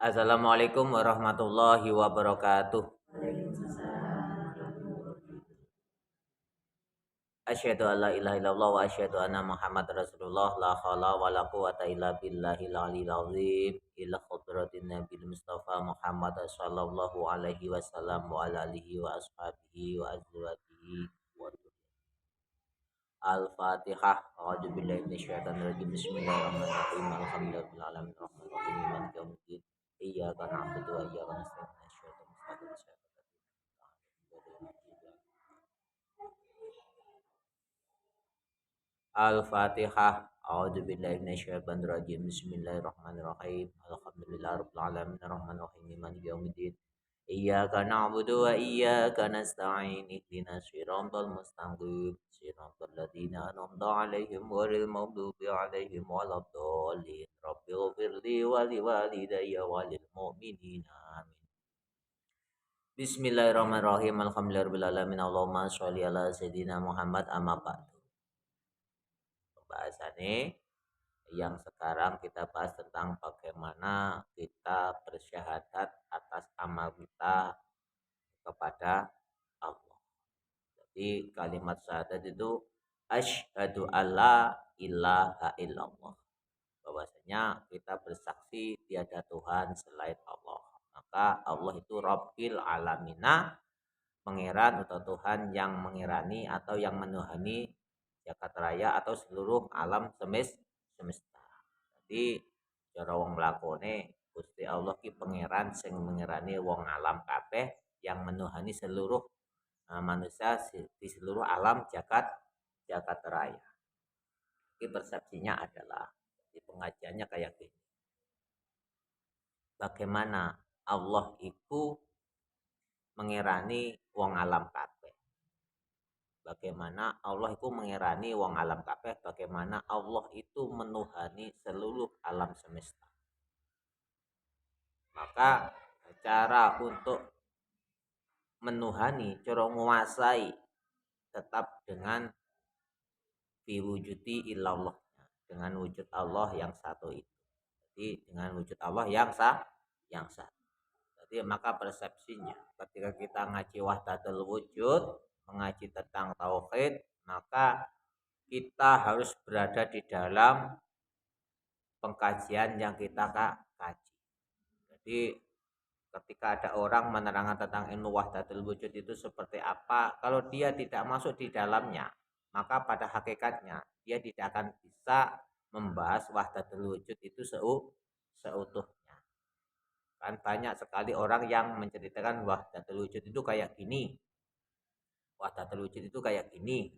Assalamualaikum warahmatullahi wabarakatuh. Asyhadu an la ilaha illallah wa asyhadu anna Muhammad Rasulullah la haula wa la quwata illa billahil aliyil azim ila hadratin Nabil Mustafa Muhammad sallallahu alaihi wasallam wa ala alihi wa ashabihi wa azwajihi wa Al-Fatihah. A'udzu billahi minasyaitonir rajim. Bismillahirrahmanirrahim. Alhamdulillahirabbil alamin arrahmanir rahim maliki yaumiddin. Iyyaka na'budu wa iyyaka nasta'in. Ihdinas siratal mustaqim. Al-Fatihah. A'udzu billahi minasyaitonir rajim. Bismillahirrahmanirrahim. Alhamdulillahirabbil alamin arrahmanir rahim maliki yaumiddin. Iyyaka na'budu wa iyyaka nasta'in. Ihdinas siratal mustaqim. Siratal ladzina an'amta 'alaihim ghairil maghdubi 'alaihim waladdallin. Rabbighfirli wa liwalidayya wa lil mu'minina. Amin. Bismillahirrahmanirrahim. Alhamdulillahirabbil alamin. Allahumma sholli ala sayidina Muhammad amma ba'du. Pembahasannya yang sekarang kita bahas tentang bagaimana kita bersyahadat atas amal kita kepada Allah. Jadi kalimat syahadat itu asyhadu alla ilaha illallah. Bahwasanya kita bersaksi tiada Tuhan selain Allah. Maka Allah itu Rabbil alamina, pangeran atau Tuhan yang mengirani atau yang menuhani jagat raya atau seluruh alam semesta. Jadi cara wong lakone Gusti Allah ki pangeran sing mengirani wong alam kabeh yang menuhani seluruh manusia di seluruh alam jagat raya. Ini persepsinya adalah di pengajiannya kayak gini. Bagaimana Allah itu mengirani wong alam kabeh. Bagaimana Allah itu mengirani wong alam kabeh, bagaimana Allah itu menuhani seluruh alam semesta. Maka cara untuk menuhani, cara menguasai tetap dengan biwujudi illallah, dengan wujud Allah yang satu itu. Jadi dengan wujud Allah yang satu. Jadi maka persepsinya ketika kita ngaji wahdatul wujud, mengaji tentang tauhid, maka kita harus berada di dalam pengkajian yang kita kaji. Jadi ketika ada orang menerangkan tentang ilmu wahdatul wujud itu seperti apa, kalau dia tidak masuk di dalamnya, maka pada hakikatnya dia tidak akan bisa membahas wahdatul wujud itu seutuhnya. Kan banyak sekali orang yang menceritakan wahdatul wujud itu kayak gini. Wahdatul wujud itu kayak gini.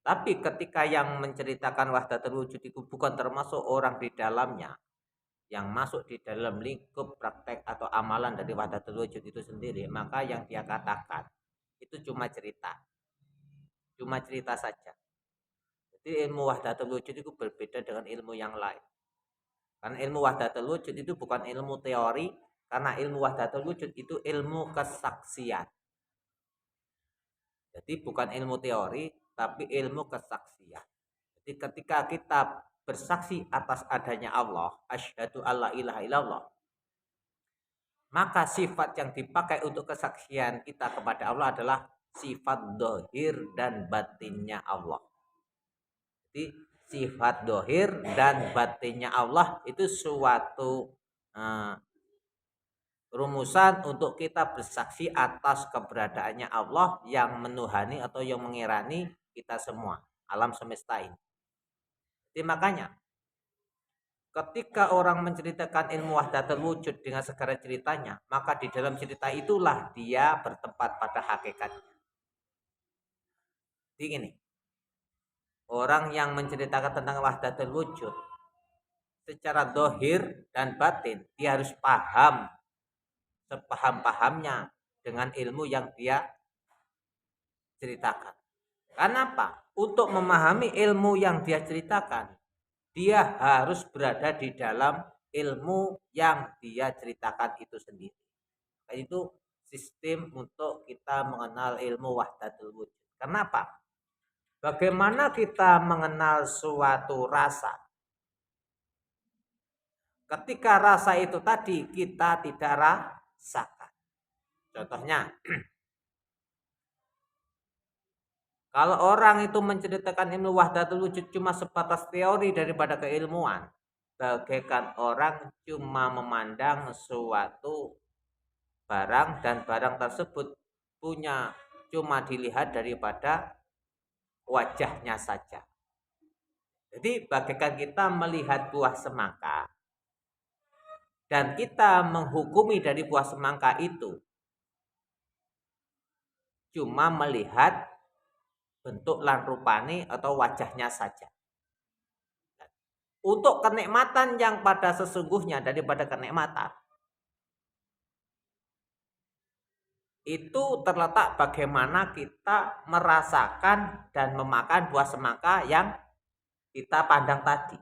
Tapi ketika yang menceritakan wahdatul wujud itu bukan termasuk orang di dalamnya, yang masuk di dalam lingkup praktek atau amalan dari wahdatul wujud itu sendiri, maka yang dia katakan itu cuma cerita. Cuma cerita saja. Jadi ilmu wahdatul wujud itu berbeda dengan ilmu yang lain. Karena ilmu wahdatul wujud itu bukan ilmu teori, karena ilmu wahdatul wujud itu ilmu kesaksian. Jadi bukan ilmu teori, tapi ilmu kesaksian. Jadi ketika kita bersaksi atas adanya Allah, asyhadu alla ilaha illallah, maka sifat yang dipakai untuk kesaksian kita kepada Allah adalah sifat dohir dan batinnya Allah. Jadi sifat dohir dan batinnya Allah itu suatu rumusan untuk kita bersaksi atas keberadaannya Allah yang menuhani atau yang mengirani kita semua, alam semesta ini. Jadi makanya ketika orang menceritakan ilmu wahdatul wujud dengan segala ceritanya, maka di dalam cerita itulah dia bertempat pada hakikatnya. Jadi gini, orang yang menceritakan tentang wahdatul wujud secara dohir dan batin, dia harus paham sepaham-pahamnya dengan ilmu yang dia ceritakan. Kenapa? Untuk memahami ilmu yang dia ceritakan, dia harus berada di dalam ilmu yang dia ceritakan itu sendiri. Itu sistem untuk kita mengenal ilmu wahdatul wujud. Kenapa? Bagaimana kita mengenal suatu rasa? ketika rasa itu tadi kita tidak rasakan. Contohnya, kalau orang itu menceritakan ilmu wahdatul wujud cuma sebatas teori daripada keilmuan, bagaikan orang cuma memandang suatu barang dan barang tersebut cuma dilihat daripada wajahnya saja. Jadi bagaikan kita melihat buah semangka dan kita menghukumi dari buah semangka itu cuma melihat bentuk lan rupane atau wajahnya saja. Untuk kenikmatan yang pada sesungguhnya daripada kenikmatan itu terletak bagaimana kita merasakan dan memakan buah semangka yang kita pandang tadi.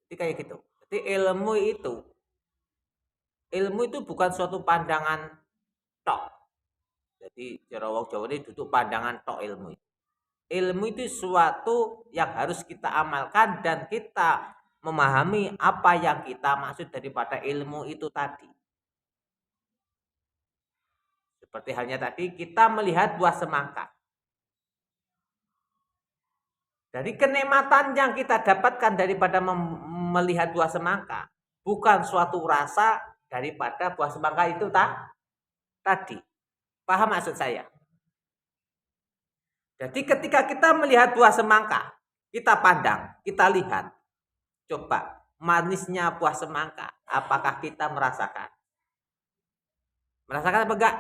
Jadi kayak gitu. Jadi ilmu itu bukan suatu pandangan tok. Jadi cara wong Jawa ini duduk pandangan tok ilmu itu. Ilmu itu suatu yang harus kita amalkan dan kita memahami apa yang kita maksud daripada ilmu itu tadi. Seperti halnya tadi kita melihat buah semangka. Dari kenikmatan yang kita dapatkan daripada melihat buah semangka bukan suatu rasa daripada buah semangka itu tadi. Paham maksud saya? Jadi ketika kita melihat buah semangka, kita pandang, kita lihat. Coba manisnya buah semangka, apakah kita merasakan? Merasakan apa enggak?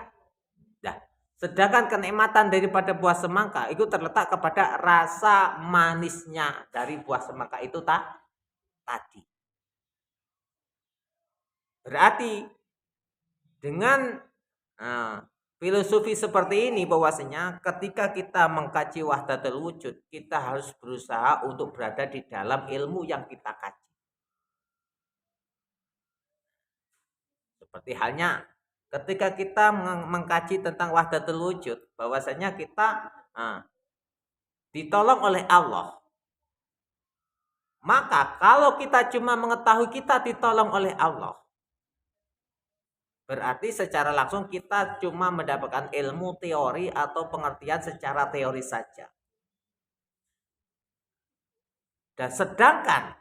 Nah, sedangkan kenikmatan daripada buah semangka itu terletak kepada rasa manisnya dari buah semangka itu tadi. Berarti dengan filosofi seperti ini bahwasanya ketika kita mengkaji wahdatul wujud, kita harus berusaha untuk berada di dalam ilmu yang kita kaji. Seperti halnya ketika kita mengkaji tentang wahdatul wujud, bahwasanya kita ditolong oleh Allah. Maka kalau kita cuma mengetahui kita ditolong oleh Allah, berarti secara langsung kita cuma mendapatkan ilmu teori atau pengertian secara teori saja. Dan sedangkan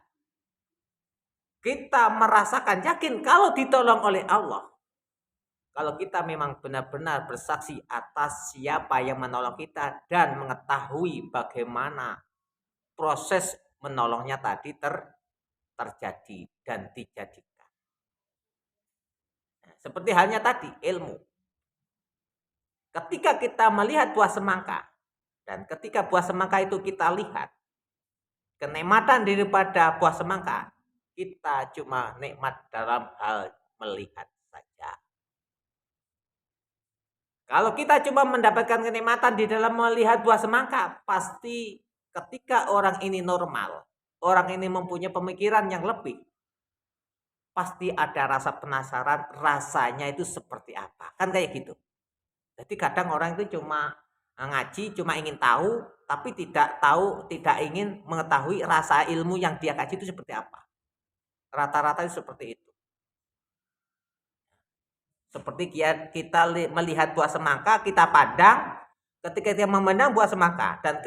kita merasakan yakin kalau ditolong oleh Allah, kalau kita memang benar-benar bersaksi atas siapa yang menolong kita dan mengetahui bagaimana proses menolongnya tadi terjadi dan dijadikan. Seperti halnya tadi ilmu. Ketika kita melihat buah semangka dan ketika buah semangka itu kita lihat, kenikmatan daripada buah semangka kita cuma nikmat dalam hal melihat saja. Kalau kita cuma mendapatkan kenikmatan di dalam melihat buah semangka, pasti ketika orang ini normal, orang ini mempunyai pemikiran yang lebih, pasti ada rasa penasaran rasanya itu seperti apa. Kan kayak gitu. Jadi kadang orang itu cuma ngaji, cuma ingin tahu, tapi tidak ingin mengetahui rasa ilmu yang dia kaji itu seperti apa. Rata-rata itu seperti itu. Seperti kita melihat buah semangka, kita pandang, ketika kita memandang buah semangka, dan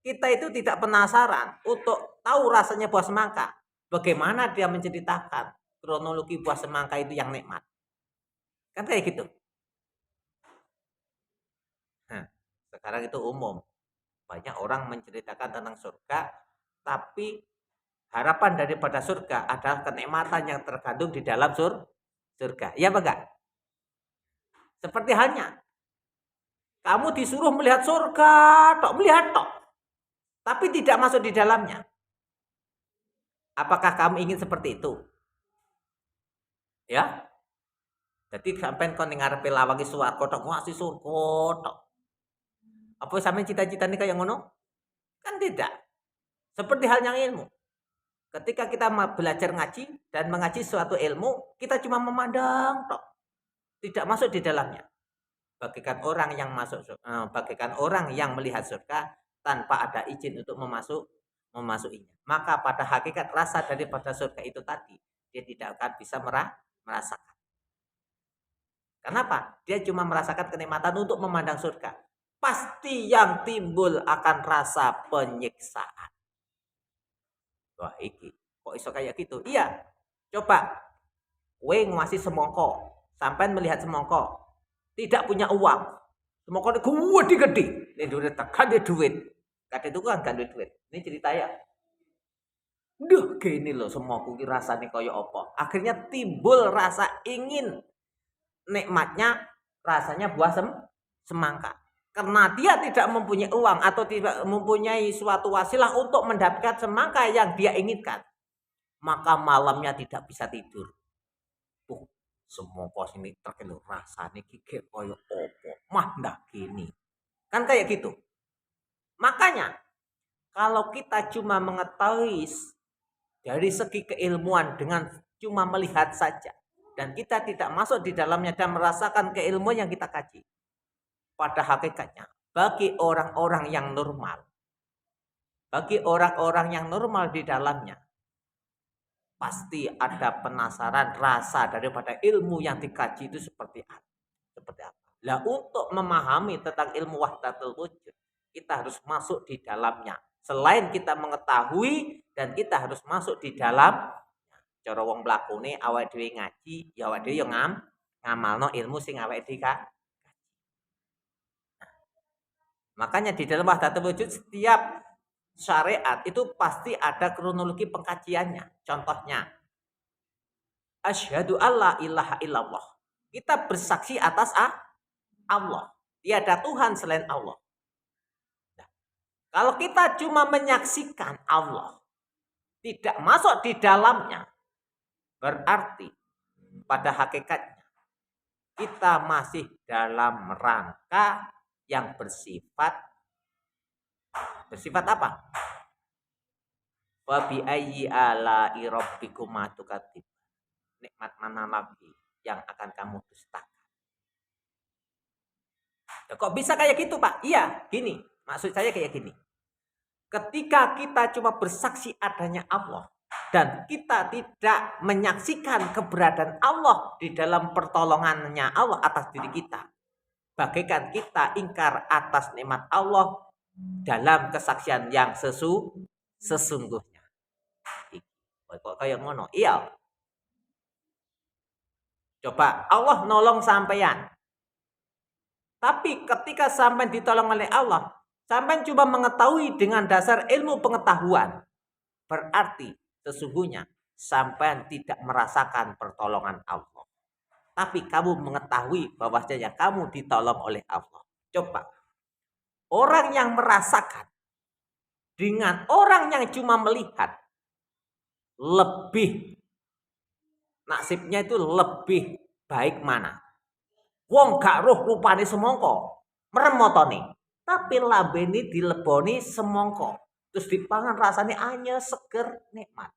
kita itu tidak penasaran untuk tahu rasanya buah semangka. Bagaimana dia menceritakan kronologi buah semangka itu yang nikmat. Kan kayak gitu. Nah, sekarang itu umum. Banyak orang menceritakan tentang surga, tapi harapan daripada surga adalah kenikmatan yang terkandung di dalam surga. Iya apa enggak? Seperti halnya kamu disuruh melihat surga, melihat tapi tidak masuk di dalamnya. Apakah kamu ingin seperti itu? Ya. Jadi sampai kau ngarepe lawangi swarga tok ngasih surga tok. Apa sampean cita-citane kayak ngono? Kan tidak. Seperti halnya ilmu. Ketika kita belajar ngaji dan mengaji suatu ilmu, kita cuma memandang tok. Tidak masuk di dalamnya. Bagaikan orang yang melihat surga tanpa ada izin untuk memasukinya. Maka pada hakikat rasa daripada surga itu tadi, dia tidak akan bisa merasakan. Kenapa? Dia cuma merasakan kenikmatan untuk memandang surga. Pasti yang timbul akan rasa penyiksaan. Wah, iki kok iso kayak gitu? Iya. Coba kowe ngasih semongko, sampai melihat semongko, tidak punya uang. Semongko ini gede. Ini duit tekan dia duit. Kadang itu kan gak duit. Ini cerita ya. Duh, gini loh semongko ki rasane kaya apa. Akhirnya timbul rasa ingin nikmatnya rasanya buah semangka. Karena dia tidak mempunyai uang atau tidak mempunyai suatu wasilah untuk mendapatkan semangka yang dia inginkan, maka malamnya tidak bisa tidur. Semongko sini terkenal rasanya kike koyo opo mah ndak gini. Kan kayak gitu. Makanya kalau kita cuma mengetahui dari segi keilmuan dengan cuma melihat saja, dan kita tidak masuk di dalamnya dan merasakan keilmuan yang kita kaji, pada hakikatnya bagi orang-orang yang normal, bagi orang-orang yang normal di dalamnya, pasti ada penasaran rasa daripada ilmu yang dikaji itu seperti apa. Nah, untuk memahami tentang ilmu wahdatul wujud, kita harus masuk di dalamnya. Selain kita mengetahui dan kita harus masuk di dalam, cara wong mlakune awake dhewe ngaji, ya awake dhewe yo ngamalno ilmu sing awake dhewe. Makanya di dalam wahdatul wujud setiap syariat itu pasti ada kronologi pengkajiannya. Contohnya, asyhadu alla ilaha illallah. Kita bersaksi atas Allah. Tiada Tuhan selain Allah. Nah, kalau kita cuma menyaksikan Allah, tidak masuk di dalamnya, berarti pada hakikatnya kita masih dalam rangka yang bersifat apa? Wa bi ayyi ala'i rabbikuma tukadzib. Nikmat mana lagi yang akan kamu dustakan? Kok bisa kayak gitu, Pak? Iya, gini. Maksud saya kayak gini. Ketika kita cuma bersaksi adanya Allah dan kita tidak menyaksikan keberadaan Allah di dalam pertolongannya Allah atas diri kita, bagaikan kita ingkar atas nikmat Allah dalam kesaksian yang sesungguhnya. Kok kayak ngono? Iya. Coba Allah nolong sampeyan. Tapi ketika sampean ditolong oleh Allah, sampean coba mengetahui dengan dasar ilmu pengetahuan. Berarti sesungguhnya sampean tidak merasakan pertolongan Allah. Tapi kamu mengetahui bahwasanya kamu ditolong oleh Allah. Coba. Orang yang merasakan dengan orang yang cuma melihat, lebih nasibnya itu lebih baik mana? Wong gak roh rupane semongko, meremotone. Tapi lambene dileboni semongko. Terus dipangan rasanya anyes, seger, nikmat.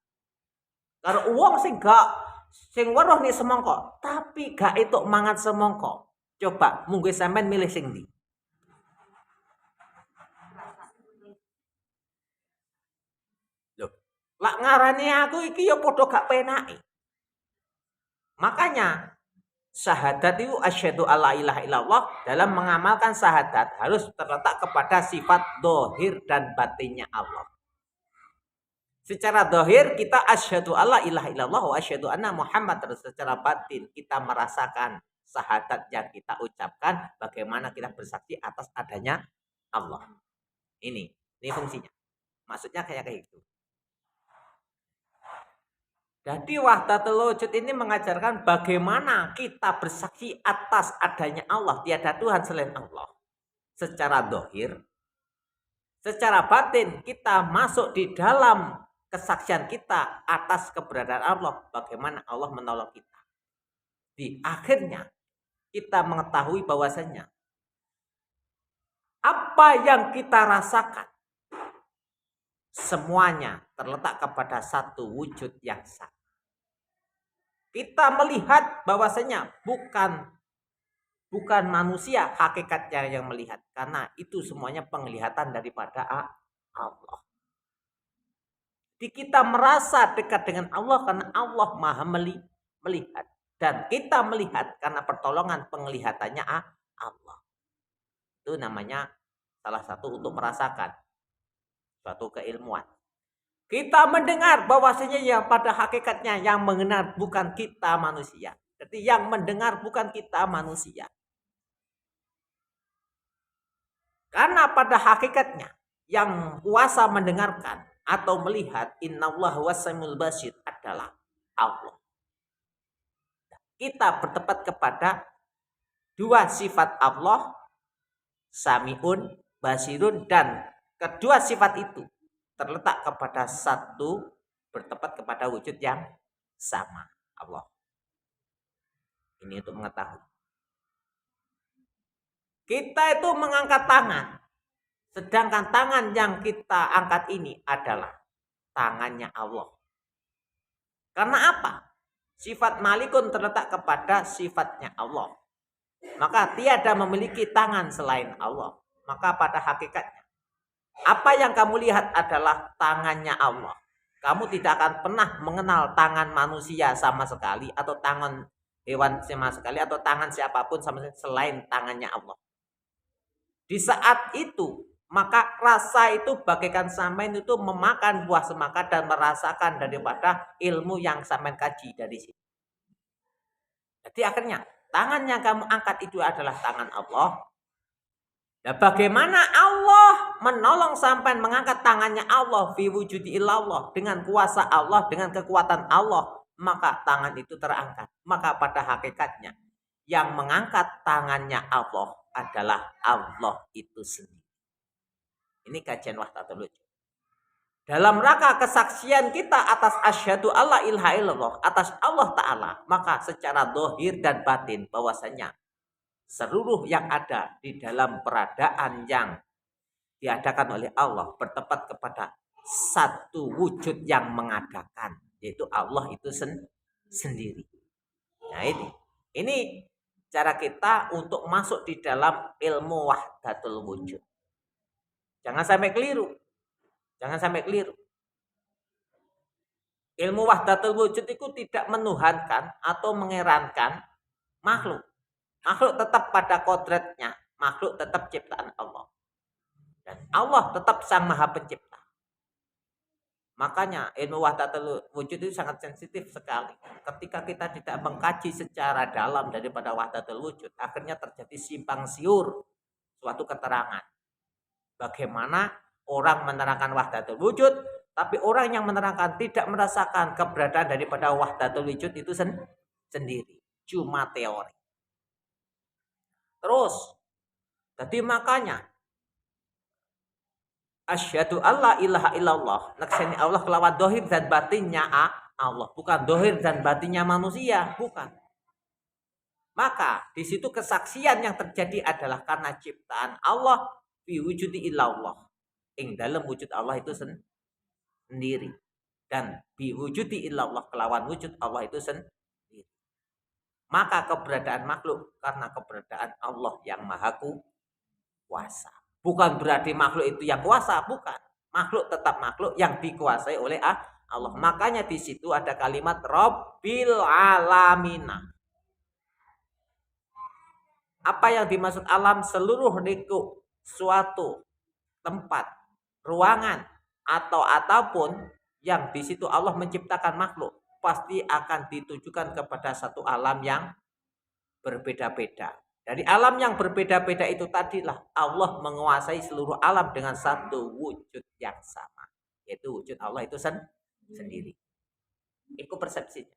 Karo wong sing weruh nih semongko, tapi gak itu mangan semongko. Coba mungkin sampean milih sing ndi? Loh, lak ngarani aku iki ya padha gak penake. Makanya syahadat itu asyhadu alla ilaha illallah dalam mengamalkan syahadat harus terletak kepada sifat dohir dan batinnya Allah. Secara dohir kita asyhadu alla ilaha illallah wa asyhadu anna Muhammad, terus secara batin kita merasakan syahadat yang kita ucapkan bagaimana kita bersaksi atas adanya Allah. Ini fungsinya. Maksudnya kayak gitu. Jadi wahdatul wujud ini mengajarkan bagaimana kita bersaksi atas adanya Allah, tiada Tuhan selain Allah. Secara dohir, secara batin kita masuk di dalam kesaksian kita atas keberadaan Allah, bagaimana Allah menolong kita. Di akhirnya kita mengetahui bahwasanya apa yang kita rasakan semuanya terletak kepada satu wujud yang sama. Kita melihat bahwasanya bukan manusia hakikatnya yang melihat, karena itu semuanya penglihatan daripada Allah. Di kita merasa dekat dengan Allah karena Allah maha melihat. Dan kita melihat karena pertolongan penglihatannya Allah. Itu namanya salah satu untuk merasakan suatu keilmuan. Kita mendengar bahwasanya ya pada hakikatnya yang mendengar bukan kita manusia. Jadi yang mendengar bukan kita manusia. Karena pada hakikatnya yang kuasa mendengarkan atau melihat innallaha wasamul basir adalah Allah. Kita bertempat kepada dua sifat Allah, samiun, basirun, dan kedua sifat itu terletak kepada satu, bertempat kepada wujud yang sama, Allah. Ini untuk mengetahui. Kita itu mengangkat tangan, sedangkan tangan yang kita angkat ini adalah tangannya Allah. Karena apa? Sifat malikun terletak kepada sifatnya Allah. Maka tiada memiliki tangan selain Allah. Maka pada hakikatnya, apa yang kamu lihat adalah tangannya Allah. Kamu tidak akan pernah mengenal tangan manusia sama sekali, atau tangan hewan sama sekali, atau tangan siapapun sama sekali selain tangannya Allah. Di saat itu, maka rasa itu bagaikan sampean itu memakan buah semangka dan merasakan daripada ilmu yang sampean kaji dari sini. Jadi akhirnya tangan yang kamu angkat itu adalah tangan Allah. Nah, bagaimana Allah menolong sampai mengangkat tangannya Allah fi wujudi illallah, dengan kuasa Allah, dengan kekuatan Allah, maka tangan itu terangkat. Maka pada hakikatnya yang mengangkat tangannya Allah adalah Allah itu sendiri. Ini kajian Wahdatul Wujud. Dalam rangka kesaksian kita atas asyhadu alla ilaha illallah, atas Allah Ta'ala, maka secara zahir dan batin bahwasanya seluruh yang ada di dalam peradaan yang diadakan oleh Allah bertempat kepada satu wujud yang mengadakan, yaitu Allah itu sendiri. Nah ini cara kita untuk masuk di dalam ilmu wahdatul wujud. Jangan sampai keliru. Ilmu wahdatul wujud itu tidak menuhankan atau mengerankan makhluk. Makhluk tetap pada kodratnya, makhluk tetap ciptaan Allah. Dan Allah tetap sang maha pencipta. Makanya ilmu wahdatul wujud itu sangat sensitif sekali. Ketika kita tidak mengkaji secara dalam daripada wahdatul wujud, akhirnya terjadi simpang siur suatu keterangan. Bagaimana orang menerangkan wahdatul wujud, tapi orang yang menerangkan tidak merasakan keberadaan daripada wahdatul wujud itu sendiri. Cuma teori. Terus, jadi makanya asyhadu alla ilaha illallah, nakseni Allah kelawan dohir dan batinnya Allah, bukan dohir dan batinnya manusia, bukan. Maka di situ kesaksian yang terjadi adalah karena ciptaan Allah fi wujudi illallah, ing dalam wujud Allah itu sendiri, dan bi wujudi illallah kelawan wujud Allah itu sendiri. Maka keberadaan makhluk karena keberadaan Allah yang maha kuasa. Bukan berarti makhluk itu yang kuasa, bukan. Makhluk tetap makhluk yang dikuasai oleh Allah. Makanya di situ ada kalimat Rabbil alamina. Apa yang dimaksud alam? Seluruh lingkup suatu tempat, ruangan, atau apapun yang di situ Allah menciptakan makhluk, pasti akan ditujukan kepada satu alam yang berbeda-beda. Dari alam yang berbeda-beda itu tadilah Allah menguasai seluruh alam dengan satu wujud yang sama, yaitu wujud Allah itu sendiri. Itu persepsinya.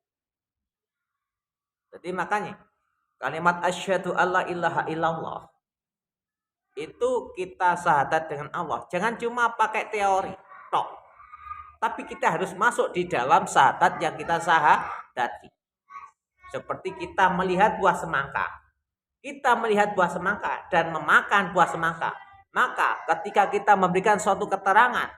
Jadi makanya kalimat asyhadu alla ilaha illallah itu kita syahadat dengan Allah. Jangan cuma pakai teori tok, tapi kita harus masuk di dalam syahadat yang kita syahadati. Seperti kita melihat buah semangka. Kita melihat buah semangka dan memakan buah semangka. Maka ketika kita memberikan suatu keterangan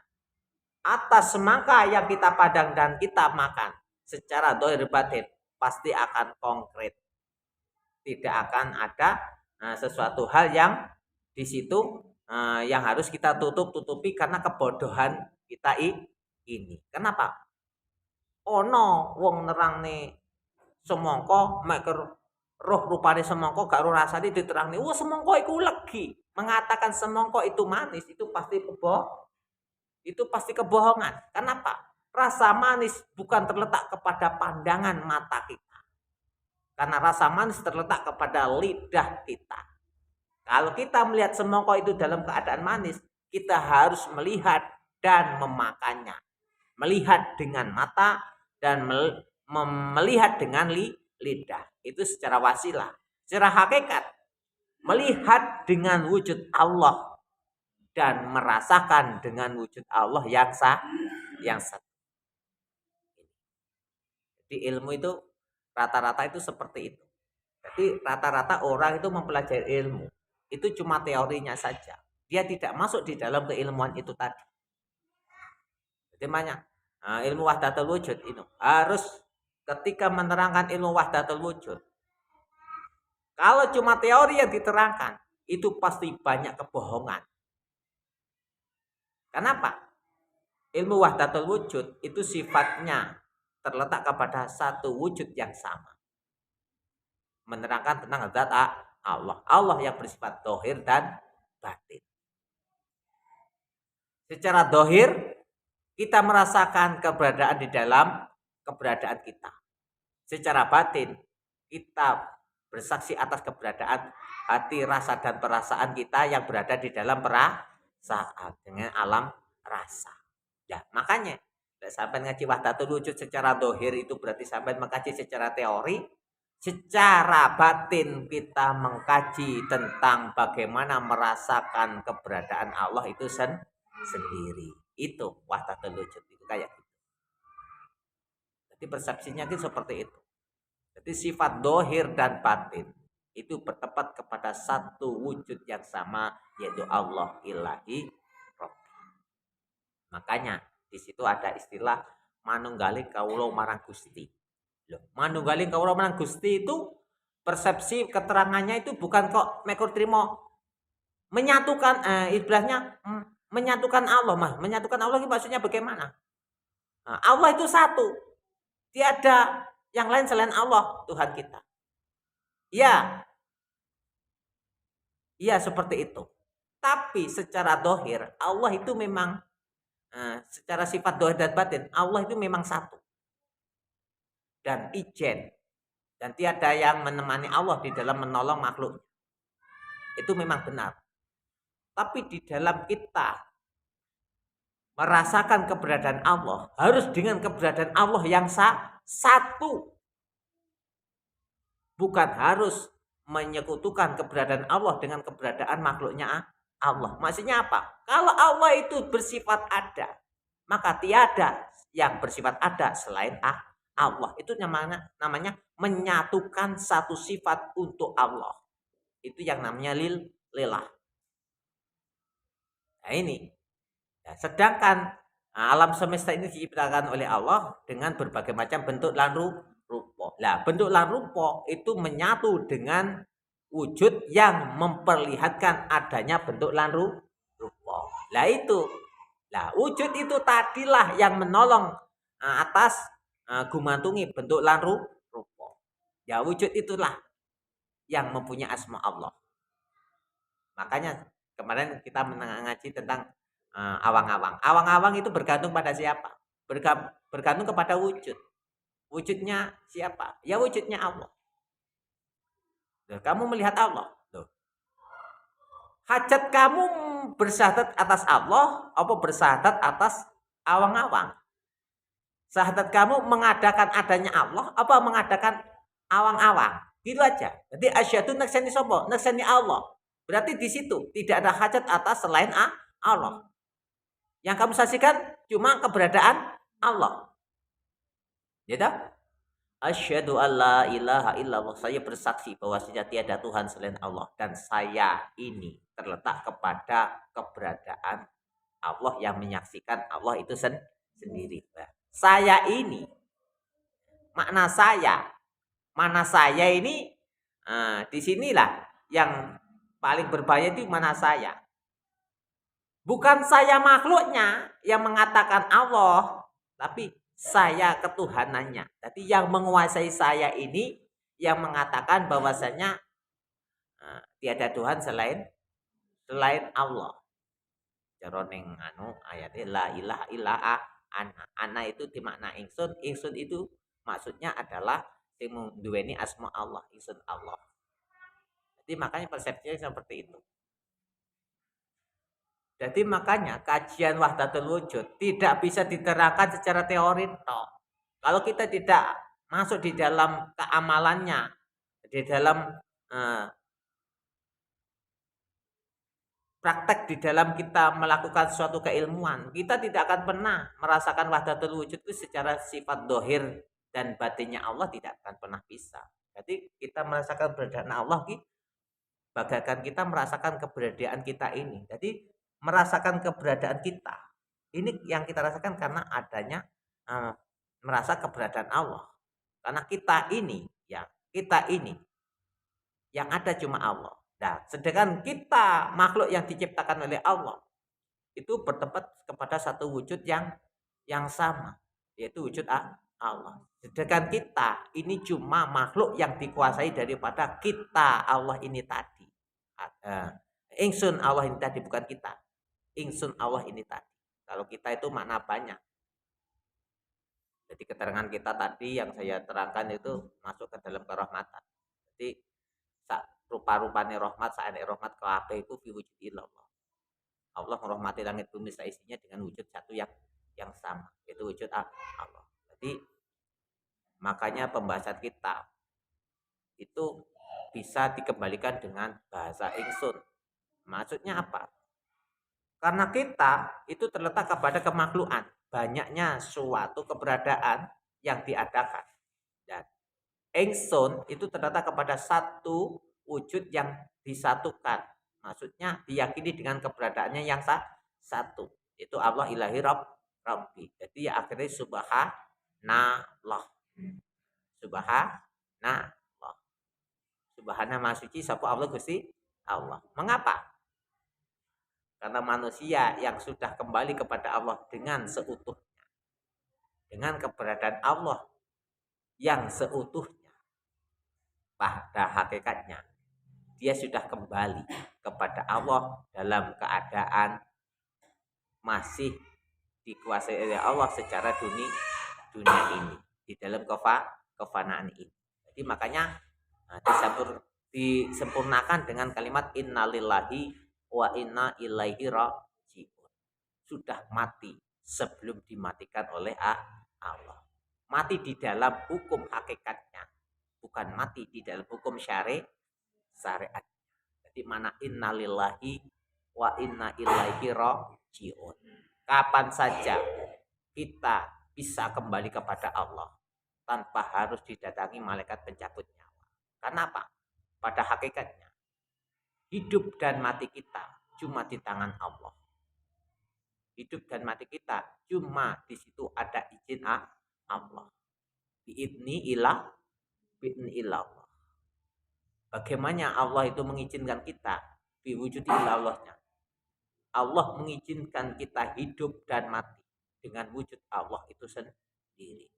atas semangka yang kita pandang dan kita makan, secara dohir batin pasti akan konkret. Tidak akan ada sesuatu hal yang di situ yang harus kita tutupi karena kebodohan kita ini. Kenapa? Ono wong nerangne semangka mek roh rupane semangka gak roh rasane diterangne. Wah, semangka iku legi. Mengatakan semangka itu manis itu pasti kebohongan. Kenapa? Rasa manis bukan terletak kepada pandangan mata kita. Karena rasa manis terletak kepada lidah kita. Kalau kita melihat semangka itu dalam keadaan manis, kita harus melihat dan memakannya. Melihat dengan mata dan melihat dengan lidah. Itu secara wasilah. Secara hakikat, melihat dengan wujud Allah dan merasakan dengan wujud Allah yang satu. Jadi ilmu itu rata-rata itu seperti itu. Jadi rata-rata orang itu mempelajari ilmu itu cuma teorinya saja. Dia tidak masuk di dalam keilmuan itu tadi. Jadi banyak ilmu wahdatul wujud itu harus ketika menerangkan ilmu wahdatul wujud. Kalau cuma teori yang diterangkan, itu pasti banyak kebohongan. Kenapa? Ilmu wahdatul wujud itu sifatnya terletak kepada satu wujud yang sama. Menerangkan tentang zat Allah. Allah yang bersifat dohir dan batin. Secara dohir, kita merasakan keberadaan di dalam keberadaan kita. Secara batin, kita bersaksi atas keberadaan hati, rasa, dan perasaan kita yang berada di dalam perasaan dengan alam rasa. Ya, makanya sampai ngaji wahdatul wujud secara dohir itu berarti sampai mengkaji secara teori. Secara batin kita mengkaji tentang bagaimana merasakan keberadaan Allah itu sendiri. Itu wahdatul wujud itu kayak gitu. Jadi persepsinya itu seperti itu. Jadi sifat dohir dan batin itu bertempat kepada satu wujud yang sama, yaitu Allah ilahi Rabbi. Makanya di situ ada istilah manunggaling kawula marang Gusti. Loh, manunggaling kawula marang Gusti itu persepsi keterangannya itu bukan kok mekur trimo menyatukan ibadahnya menyatukan Allah mah. Menyatukan Allah itu maksudnya bagaimana? Nah, Allah itu satu. Tiada yang lain selain Allah, Tuhan kita. Ya. Iya seperti itu. Tapi secara dohir, Allah itu memang secara sifat dohir dan batin, Allah itu memang satu. Dan ijen. Dan tiada yang menemani Allah di dalam menolong makhluk. Itu memang benar. Tapi di dalam kita merasakan keberadaan Allah, harus dengan keberadaan Allah yang satu. Bukan harus menyekutukan keberadaan Allah dengan keberadaan makhluknya Allah. Maksudnya apa? Kalau Allah itu bersifat ada, maka tiada yang bersifat ada selain Allah. Itu namanya menyatukan satu sifat untuk Allah. Itu yang namanya lillah. Nah ini. Nah, sedangkan alam semesta ini diciptakan oleh Allah dengan berbagai macam bentuk dan rupa. Nah, bentuk lan rupa itu menyatu dengan wujud yang memperlihatkan adanya bentuk lan rupa. Nah itu. Nah, wujud itu tadilah yang menolong atas gumantungi bentuk lan rupa. Ya, wujud itulah yang mempunyai asma Allah. Makanya kemarin kita mengaji tentang awang-awang. Awang-awang itu bergantung pada siapa? Bergantung kepada wujud. Wujudnya siapa? Ya wujudnya Allah. Loh, kamu melihat Allah. Loh. Hajat kamu bersyahadat atas Allah apa bersyahadat atas awang-awang? Syahadat kamu mengadakan adanya Allah apa mengadakan awang-awang? Gitu aja. Jadi asyhadu naksani sapa? Naksani Allah. Berarti di situ tidak ada hajat atas selain Allah. Yang kamu saksikan cuma keberadaan Allah. Ya dah? Asyhadu alla ilaha illallah. Saya bersaksi bahwa tiada Tuhan selain Allah dan saya ini terletak kepada keberadaan Allah yang menyaksikan Allah itu sendiri. Saya ini makna saya, mana saya ini disinilah yang paling berbahaya itu mana saya. Bukan saya makhluknya yang mengatakan Allah, tapi saya ketuhanannya. Jadi yang menguasai saya ini yang mengatakan bahwasanya tiada Tuhan selain Allah. Jaroning ayatnya la ilaha illa ana itu dimakna ingsun, ingsun itu maksudnya adalah sing duweni asma Allah, ingsun Allah. Jadi makanya persepsinya seperti itu. Jadi makanya kajian wahdatul wujud tidak bisa diterangkan secara teori toh. Kalau kita tidak masuk di dalam keamalannya, di dalam eh, praktek di dalam kita melakukan suatu keilmuan, kita tidak akan pernah merasakan wahdatul wujud itu secara sifat dohir dan batinnya Allah tidak akan pernah bisa. Jadi kita merasakan keberadaan Allah, bagaikan kita merasakan keberadaan kita ini. Jadi merasakan keberadaan kita ini yang kita rasakan karena adanya merasa keberadaan Allah. Karena kita ini yang ada cuma Allah. Nah, sedangkan kita makhluk yang diciptakan oleh Allah itu bertempat kepada satu wujud yang sama, yaitu wujud Allah. Sedangkan kita ini cuma makhluk yang dikuasai daripada kita Allah ini tadi. Ingsun Allah ini tadi, bukan kita. Ingsun Allah ini tadi. Kalau kita itu makna banyak. Jadi keterangan kita tadi yang saya terangkan itu masuk ke dalam kerahmatan. Jadi rupa-rupanya rahmat, saane rahmat kabeh itu fi wujudillah. Allah merahmati langit bumi seisinya dengan wujud satu yang sama, itu wujud Allah. Jadi makanya pembahasan kita itu bisa dikembalikan dengan bahasa ingsun. Maksudnya apa? Karena kita itu terletak kepada kemakhlukan, banyaknya suatu keberadaan yang diadakan. Dan ingsun itu terletak kepada satu wujud yang disatukan. Maksudnya diyakini dengan keberadaannya yang satu. Itu Allah ilahi Rabbi. Jadi ya akhirnya subhanallah. Subhanallah. Subhana maha suci sapa Allah Gusti Allah. Mengapa? Karena manusia yang sudah kembali kepada Allah dengan seutuhnya, dengan keberadaan Allah yang seutuhnya, pada hakikatnya dia sudah kembali kepada Allah dalam keadaan masih dikuasai oleh Allah secara dunia ini, di dalam kefanaan ini. Jadi makanya disempurnakan dengan kalimat innalillahi wa inna ilaihi rajiun. Sudah mati sebelum dimatikan oleh Allah. Mati di dalam hukum hakikatnya, bukan mati di dalam hukum syariat. Jadi mana innalillahi wa inna ilaihi rajiun. Kapan saja kita bisa kembali kepada Allah tanpa harus didatangi malaikat pencabut nyawa. Kenapa? Pada hakikatnya hidup dan mati kita cuma di tangan Allah. Hidup dan mati kita cuma di situ ada izin Allah. Biidni ilah Allah. Bagaimana Allah itu mengizinkan kita biwujud Allahnya. Allah mengizinkan kita hidup dan mati dengan wujud Allah itu sendiri.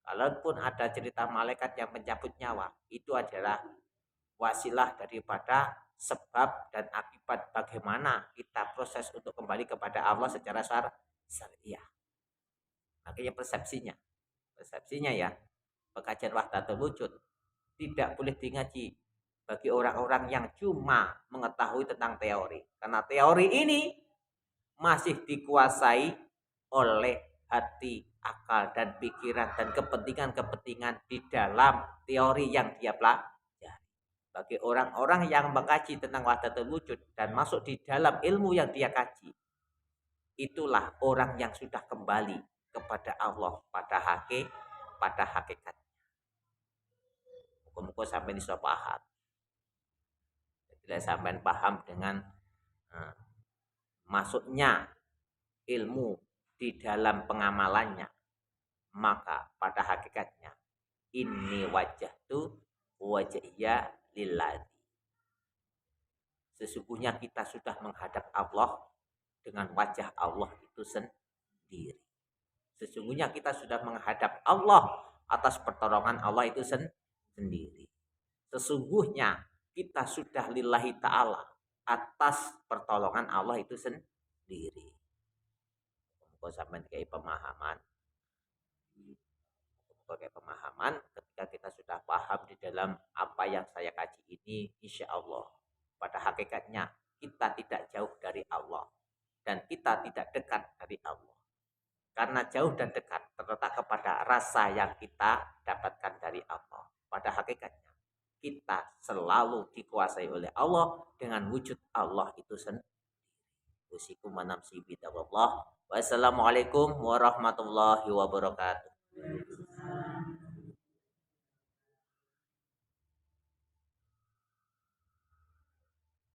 Kalaupun ada cerita malaikat yang mencabut nyawa, itu adalah wasilah daripada sebab dan akibat bagaimana kita proses untuk kembali kepada Allah secara syariah. Makanya persepsinya ya, pengajian wahdatul wujud tidak boleh dingaji bagi orang-orang yang cuma mengetahui tentang teori. Karena teori ini masih dikuasai oleh hati, akal, dan pikiran dan kepentingan-kepentingan di dalam teori yang dia pelajari. Bagi orang-orang yang mengkaji tentang wahdatul wujud dan masuk di dalam ilmu yang dia kaji, itulah orang yang sudah kembali kepada Allah pada hakikat. Muka-muka sampai bisa paham. Bila sampai paham dengan masuknya ilmu di dalam pengamalannya, maka pada hakikatnya ini wajah tu wajahnya lillahi. Sesungguhnya kita sudah menghadap Allah dengan wajah Allah itu sendiri. Sesungguhnya kita sudah menghadap Allah atas pertolongan Allah itu sendiri. Sesungguhnya kita sudah lillahi ta'ala atas pertolongan Allah itu sendiri. Kalau sampai kayak pemahaman, ketika kita sudah paham di dalam apa yang saya kaji ini, insya Allah pada hakikatnya kita tidak jauh dari Allah dan kita tidak dekat dari Allah. Karena jauh dan dekat terletak kepada rasa yang kita dapatkan dari Allah. Pada hakikatnya kita selalu dikuasai oleh Allah dengan wujud Allah itu sendiri. Usikum manamsi bidawallah. Wassalamualaikum warahmatullahi wabarakatuh.